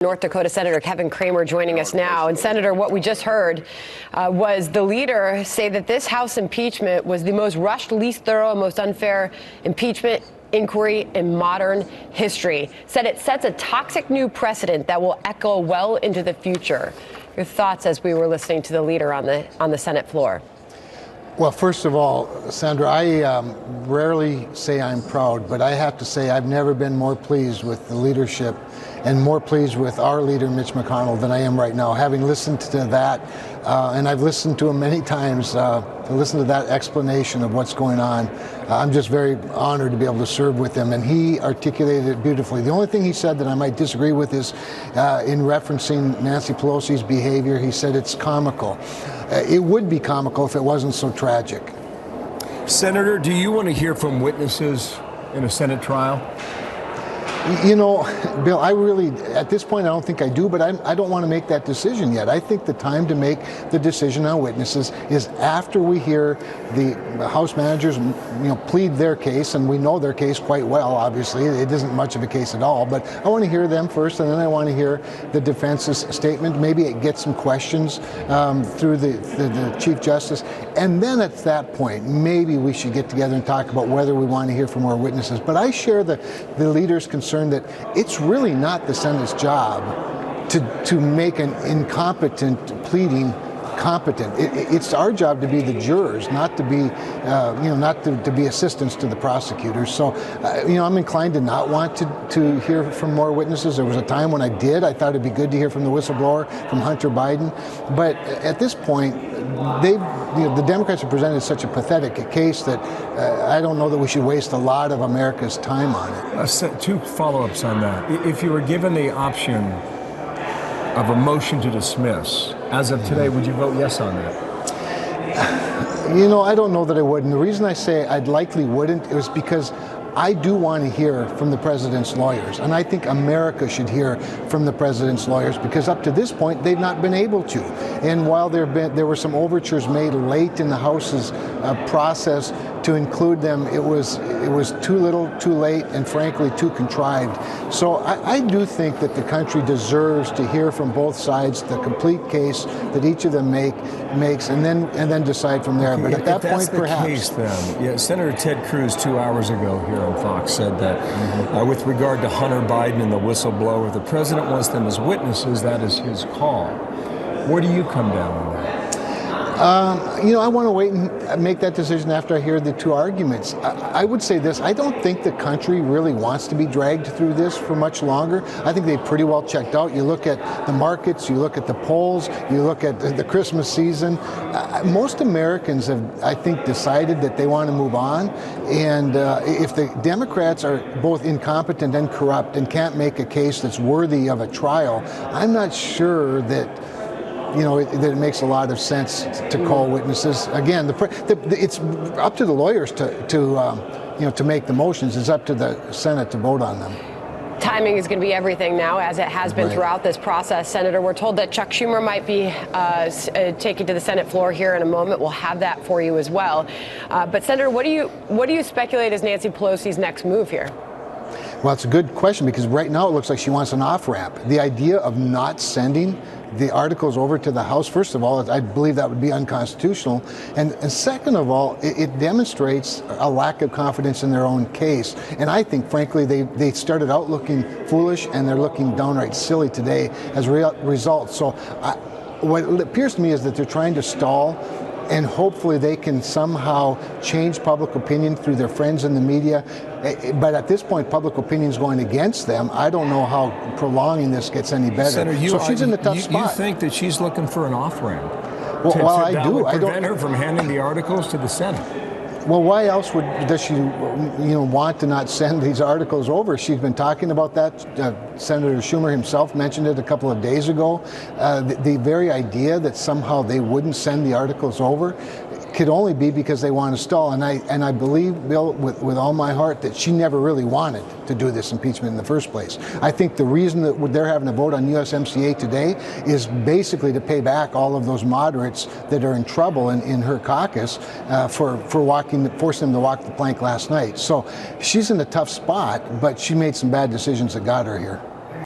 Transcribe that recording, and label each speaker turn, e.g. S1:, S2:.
S1: North Dakota Senator Kevin Cramer joining us now. And Senator, what we just heard was the leader say that this House impeachment was the most rushed, least thorough, and most unfair impeachment inquiry in modern history. Said it sets a toxic new precedent that will echo well into the future. Your thoughts as we were listening to the leader on the Senate floor?
S2: Well, first of all, Sandra, I rarely say I'm proud, but I have to say I've never been more pleased with the leadership and more pleased with our leader, Mitch McConnell, than I am right now. Having listened to that, and I've listened to him many times, to listen to that explanation of what's going on, I'm just very honored to be able to serve with him, and he articulated it beautifully. The only thing he said that I might disagree with is in referencing Nancy Pelosi's behavior. He said it's comical. It would be comical if it wasn't so tragic.
S3: Senator, do you want to hear from witnesses in a Senate trial?
S2: You know, Bill, I really, at this point, I don't think I do, but I don't want to make that decision yet. I think the time to make the decision on witnesses is after we hear the House managers, plead their case, and we know their case quite well, obviously. It isn't much of a case at all, but I want to hear them first, and then I want to hear the defense's statement. Maybe it gets some questions through the Chief Justice, and then at that point, maybe we should get together and talk about whether we want to hear from more witnesses. But I share the leader's concern that it's really not the Senate's job to make an incompetent pleading competent. It's our job to be the jurors, not to be, not to be assistants to the prosecutors. So, I'm inclined to not want to hear from more witnesses. There was a time when I did. I thought it'd be good to hear from the whistleblower, from Hunter Biden. But at this point, the Democrats have presented such a pathetic case that I don't know that we should waste a lot of America's time on it.
S3: Two follow-ups on that. If you were given the option of a motion to dismiss, as of today, would you vote yes on that?
S2: I don't know that I would. And the reason I say I'd likely wouldn't is because I do want to hear from the president's lawyers. And I think America should hear from the president's lawyers because up to this point, they've not been able to. And while there were some overtures made late in the House's process to include them, it was too little, too late, and frankly, too contrived. So I do think that the country deserves to hear from both sides the complete case that each of them makes, and then decide from there. But at that point, perhaps.
S3: Case, then, yeah, Senator Ted Cruz 2 hours ago here on Fox said that with regard to Hunter Biden and the whistleblower, the president wants them as witnesses. That is his call. Where do you come down on that?
S2: I want to wait and make that decision after I hear the two arguments. I would say this, I don't think the country really wants to be dragged through this for much longer. I think they've pretty well checked out. You look at the markets, you look at the polls, you look at the Christmas season. Most Americans have, I think, decided that they want to move on. And if the Democrats are both incompetent and corrupt and can't make a case that's worthy of a trial, I'm not sure that that it makes a lot of sense to call witnesses. Again, it's up to the lawyers to make the motions. It's up to the Senate to vote on them.
S1: Timing is going to be everything now, as it has been throughout this process. Senator, we're told that Chuck Schumer might be taken to the Senate floor here in a moment. We'll have that for you as well. But Senator, what do you speculate is Nancy Pelosi's next move here?
S2: Well, it's a good question because right now it looks like she wants an off-ramp. The idea of not sending the articles over to the House, first of all, I believe that would be unconstitutional. And second of all, it demonstrates a lack of confidence in their own case. And I think, frankly, they started out looking foolish and they're looking downright silly today as a result. So what appears to me is that they're trying to stall, and hopefully they can somehow change public opinion through their friends in the media. But at this point, public opinion is going against them. I don't know how prolonging this gets any better.
S3: Senator,
S2: so she's in a tough spot.
S3: You think that she's looking for an off-ramp?
S2: Well, I do.
S3: I don't prevent her from handing the articles to the Senate.
S2: Well, why else does she, want to not send these articles over? She's been talking about that. Senator Schumer himself mentioned it a couple of days ago. The very idea that somehow they wouldn't send the articles over could only be because they want to stall. And I believe, Bill, with all my heart, that she never really wanted to do this impeachment in the first place. I think the reason that they're having a vote on USMCA today is basically to pay back all of those moderates that are in trouble in her caucus for forcing them to walk the plank last night. So she's in a tough spot, but she made some bad decisions that got her here.